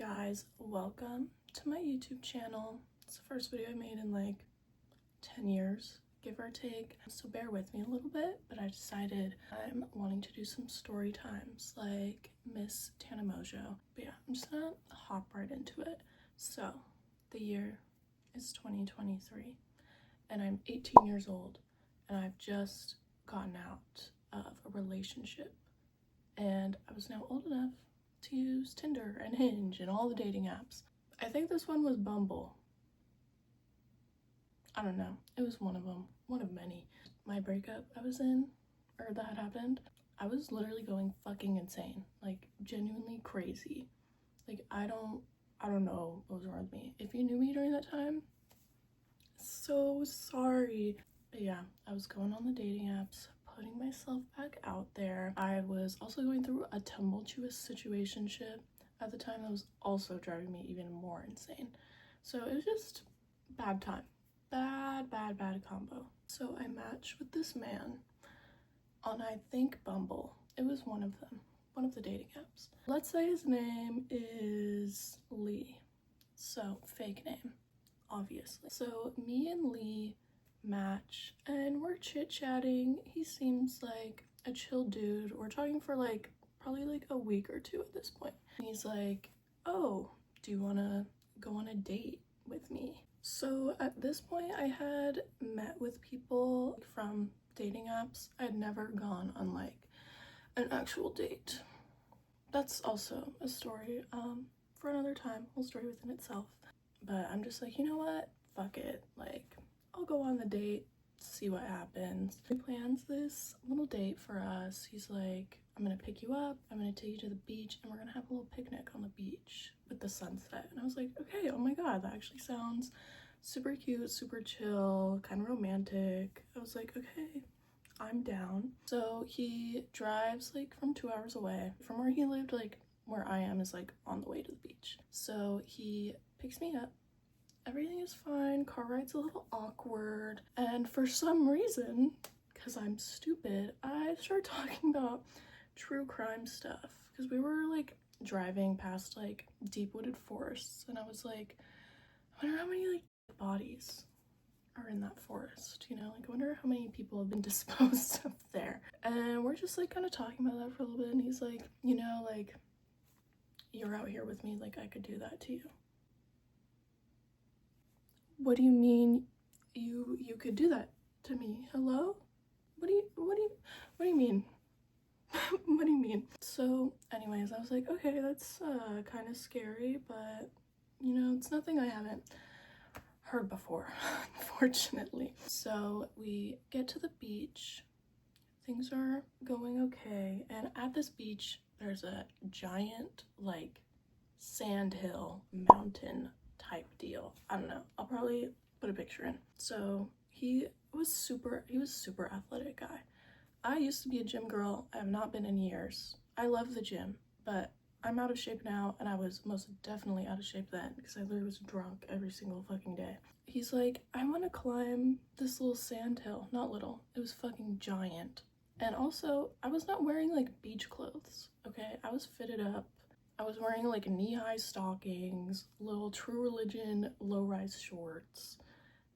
guys, welcome to my YouTube channel. It's the first video I made in like 10 years, give or take, so bear with me a little bit, but I decided I'm wanting to do some story times like Miss Tana Mojo. But yeah, I'm just gonna hop right into it. So the year is 2023 and I'm 18 years old and I've just gotten out of a relationship and I was now old enough to use Tinder and Hinge and all the dating apps. I think this one was Bumble. I don't know. It was one of them. One of many. My breakup I was in, or that happened, I was literally going fucking insane. Like, genuinely crazy. Like, I don't know what was wrong with me. If you knew me during that time, so sorry. But yeah, I was going on the dating apps, putting myself back out there. I was also going through a tumultuous situationship at the time that was also driving me even more insane. So it was just bad time. Bad combo. So I matched with this man on, I think, Bumble. It was one of them, one of the dating apps. Let's say his name is Lee. So fake name, obviously. So me and Lee match and we're chit-chatting. He seems like a chill dude. We're talking for like probably like a week or two at this point. And he's like, oh, do you want to go on a date with me? So at this point I had met with people from dating apps. I had never gone on like an actual date. That's also a story for another time, whole story within itself. But I'm just like, you know what, fuck it, like I'll go on the date, see what happens. He plans this little date for us. He's like, I'm gonna pick you up, I'm gonna take you to the beach, and we're gonna have a little picnic on the beach with the sunset. And I was like, okay, oh my god, that actually sounds super cute, super chill, kind of romantic. I was like, okay, I'm down. So he drives like from 2 hours away from where he lived. Like where I am is like on the way to the beach. So he picks me up. Everything is fine. Car ride's a little awkward. And for some reason, because I'm stupid, I start talking about true crime stuff. Because we were like driving past like deep wooded forests. And I was like, I wonder how many like bodies are in that forest, you know? Like, I wonder how many people have been disposed of there. And we're just like kind of talking about that for a little bit. And he's like, you know, like, you're out here with me, like I could do that to you. What do you mean you could do that to me? Hello? What do you mean? What do you mean? So anyways, I was like, okay, that's kind of scary, but you know, it's nothing I haven't heard before, unfortunately. So we get to the beach, things are going okay, and at this beach there's a giant like sand hill mountain type deal. I don't know, I'll probably put a picture in. So he was super athletic guy. I used to be a gym girl. I have not been in years. I love the gym, but I'm out of shape now, and I was most definitely out of shape then because I literally was drunk every single fucking day. He's like, I want to climb this little sand hill. Not little, it was fucking giant. And also, I was not wearing like beach clothes, okay? I was fitted up. I was wearing like knee-high stockings, little True Religion low-rise shorts,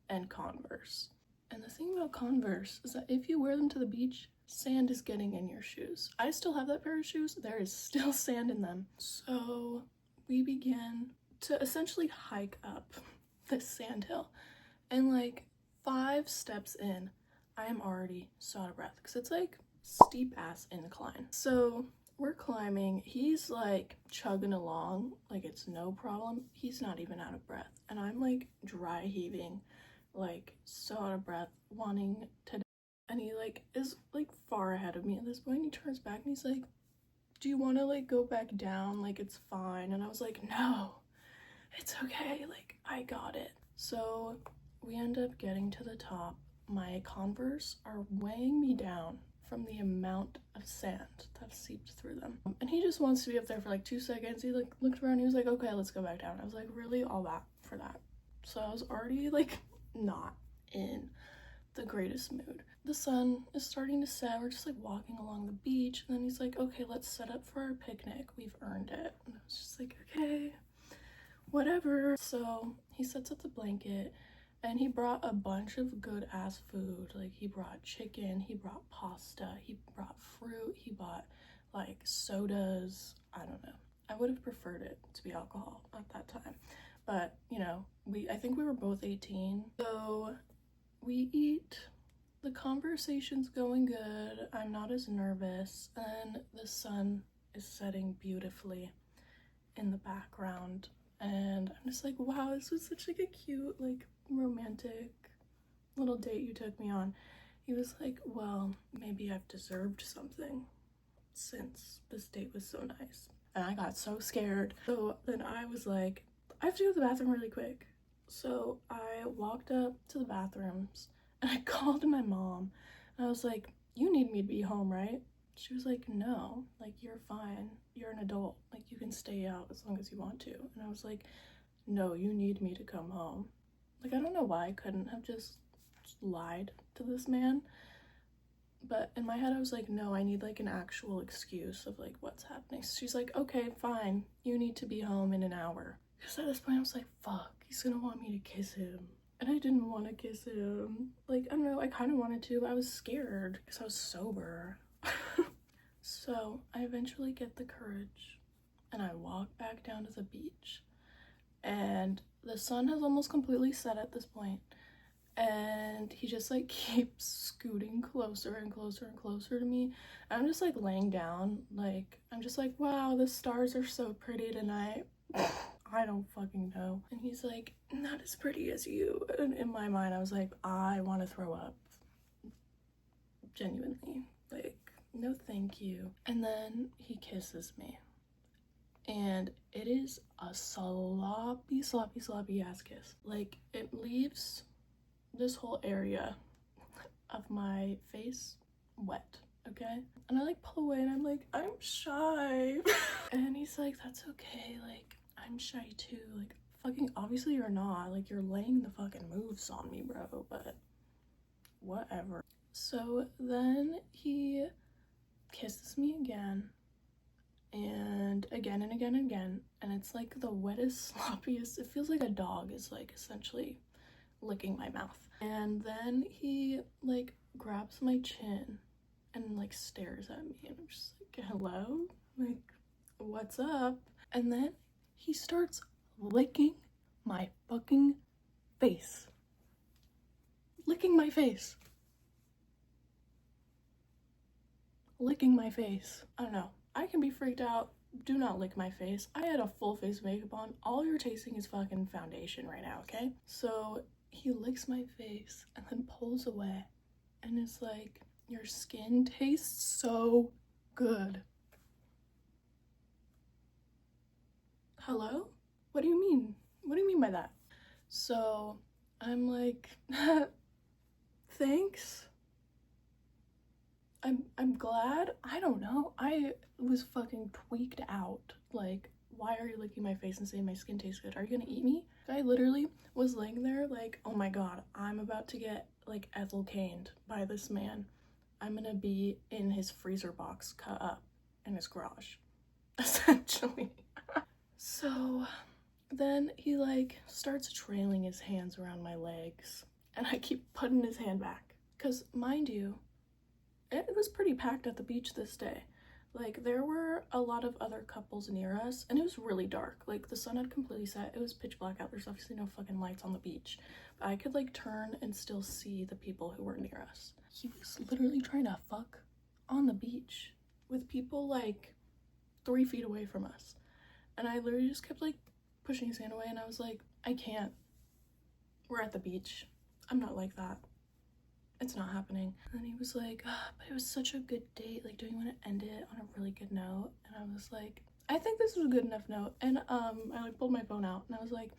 and Converse. And the thing about Converse is that if you wear them to the beach, sand is getting in your shoes. I still have that pair of shoes. There is still sand in them. So we began to essentially hike up this sand hill. And like 5 steps in, I am already so out of breath because it's like steep ass incline. So we're climbing. He's like chugging along like it's no problem. He's not even out of breath. And I'm like dry heaving, like so out of breath, wanting to. And he like is like far ahead of me at this point. He turns back and he's like, do you want to like go back down? Like it's fine. And I was like, no, it's okay. Like I got it. So we end up getting to the top. My Converse are weighing me down from the amount of sand that seeped through them. And he just wants to be up there for like 2 seconds. He like looked around, he was like, okay, let's go back down. I was like, really, all that for that? So I was already like not in the greatest mood. The sun is starting to set. We're just like walking along the beach, and then he's like, okay, let's set up for our picnic. We've earned it. And I was just like, okay. whatever. So he sets up the blanket and he brought a bunch of good ass food. Like he brought chicken, he brought pasta, he brought fruit, he bought like sodas. I don't know. I would have preferred it to be alcohol at that time. But, you know, I think we were both 18. So we eat. The conversation's going good. I'm not as nervous. And the sun is setting beautifully in the background. And I'm just like, wow, this was such like a cute, like romantic little date you took me on. He was like, well, maybe I've deserved something since this date was so nice. And I got so scared. So then I was like, I have to go to the bathroom really quick. So I walked up to the bathrooms and I called my mom. And I was like, you need me to be home, right? She was like, no, like, you're fine. You're an adult. Like, you can stay out as long as you want to. And I was like, no, you need me to come home. Like, I don't know why I couldn't have just lied to this man. But in my head, I was like, no, I need, like, an actual excuse of, like, what's happening. So she's like, okay, fine. You need to be home in an hour. Because at this point, I was like, fuck, he's gonna want me to kiss him. And I didn't want to kiss him. Like, I don't know, I kind of wanted to, but I was scared because I was sober. So I eventually get the courage and I walk back down to the beach. And the sun has almost completely set at this point. And he just like keeps scooting closer and closer and closer to me. And I'm just like laying down, like, I'm just like, wow, the stars are so pretty tonight. I don't fucking know. And he's like, not as pretty as you. And in my mind, I was like, I want to throw up. Genuinely. Like, no thank you. And then he kisses me. And it is a sloppy, sloppy, sloppy ass kiss. Like, it leaves this whole area of my face wet, okay? And I like pull away and I'm like, I'm shy. And he's like, that's okay, like, I'm shy too. Like, fucking obviously you're not. Like, you're laying the fucking moves on me, bro, but whatever. So then he kisses me again and again and again and again, and it's like the wettest, sloppiest. It feels like a dog is like essentially licking my mouth. And then he like grabs my chin and like stares at me, and I'm just like, hello, like, what's up? And then he starts licking my fucking face. Licking my face. Licking my face. I don't know. I can be freaked out. Do not lick my face. I had a full face of makeup on. All you're tasting is fucking foundation right now, okay? So he licks my face and then pulls away and is like, your skin tastes so good. Hello? What do you mean? What do you mean by that? So I'm like, thanks. I'm glad. I don't know. I was fucking tweaked out. Like, why are you licking my face and saying my skin tastes good? Are you gonna eat me? I literally was laying there like, oh my god, I'm about to get like ethel caned by this man. I'm gonna be in his freezer box cut up in his garage, essentially. So then he like starts trailing his hands around my legs, and I keep putting his hand back. Because mind you, it was pretty packed at the beach this day. Like, there were a lot of other couples near us, and it was really dark. Like, the sun had completely set. It was pitch black out. There's obviously no fucking lights on the beach. But I could, like, turn and still see the people who were near us. He was literally trying to fuck on the beach with people, like, 3 feet away from us. And I literally just kept, like, pushing his hand away, and I was like, I can't. We're at the beach. I'm not like that. It's not happening. And then he was like, but it was such a good date. Like, don't you want to end it on a really good note? And I was like, I think this was a good enough note. And I like pulled my phone out and I was like,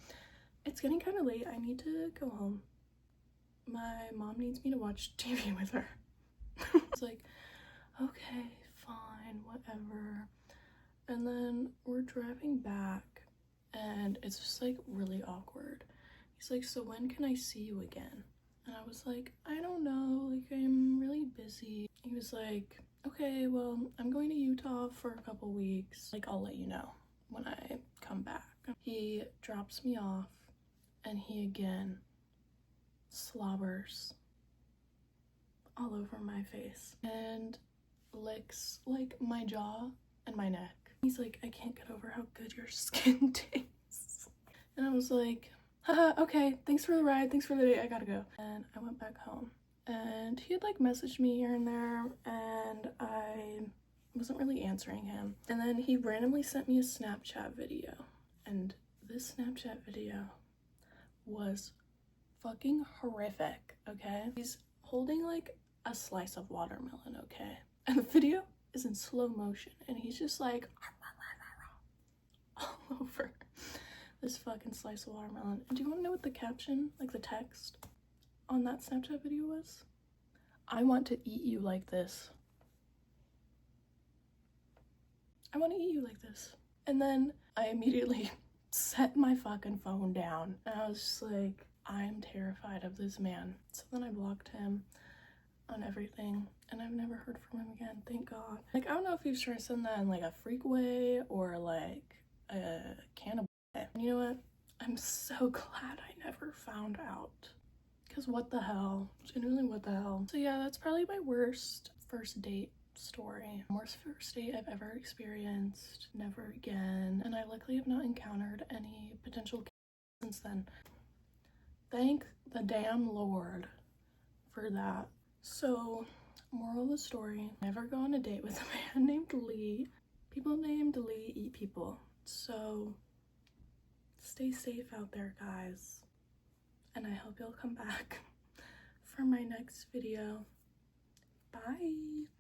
it's getting kind of late. I need to go home. My mom needs me to watch TV with her. I was like, okay, fine, whatever. And then we're driving back and it's just like really awkward. He's like, so when can I see you again? And I was like, I don't know, like, I'm really busy. He was like, okay, well, I'm going to Utah for a couple weeks. Like, I'll let you know when I come back. He He drops me off and he again slobbers all over my face and licks like my jaw and my neck. He's like, I can't get over how good your skin tastes. And I was like, haha, okay, thanks for the ride, thanks for the day, I gotta go. And I went back home. And he had like messaged me here and there, and I wasn't really answering him. And then he randomly sent me a Snapchat video. And this Snapchat video was fucking horrific, okay? He's holding like a slice of watermelon, okay? And the video is in slow motion, and he's just like all over this fucking slice of watermelon. And do you want to know what the caption, like the text on that Snapchat video was? I want to eat you like this. I want to eat you like this. And then I immediately set my fucking phone down, and I was just like, I'm terrified of this man. So then I blocked him on everything, and I've never heard from him again, thank God. Like, I don't know if he was trying to send that in like a freak way or like a can of bullshit. And you know what? I'm so glad I never found out, because what the hell? Genuinely, what the hell? So yeah, that's probably my worst first date story. Worst first date I've ever experienced. Never again. And I luckily have not encountered any potential since then. Thank the damn Lord for that. So, moral of the story, never go on a date with a man named Lee. People named Lee eat people. So, stay safe out there, guys. And I hope you'll come back for my next video. Bye!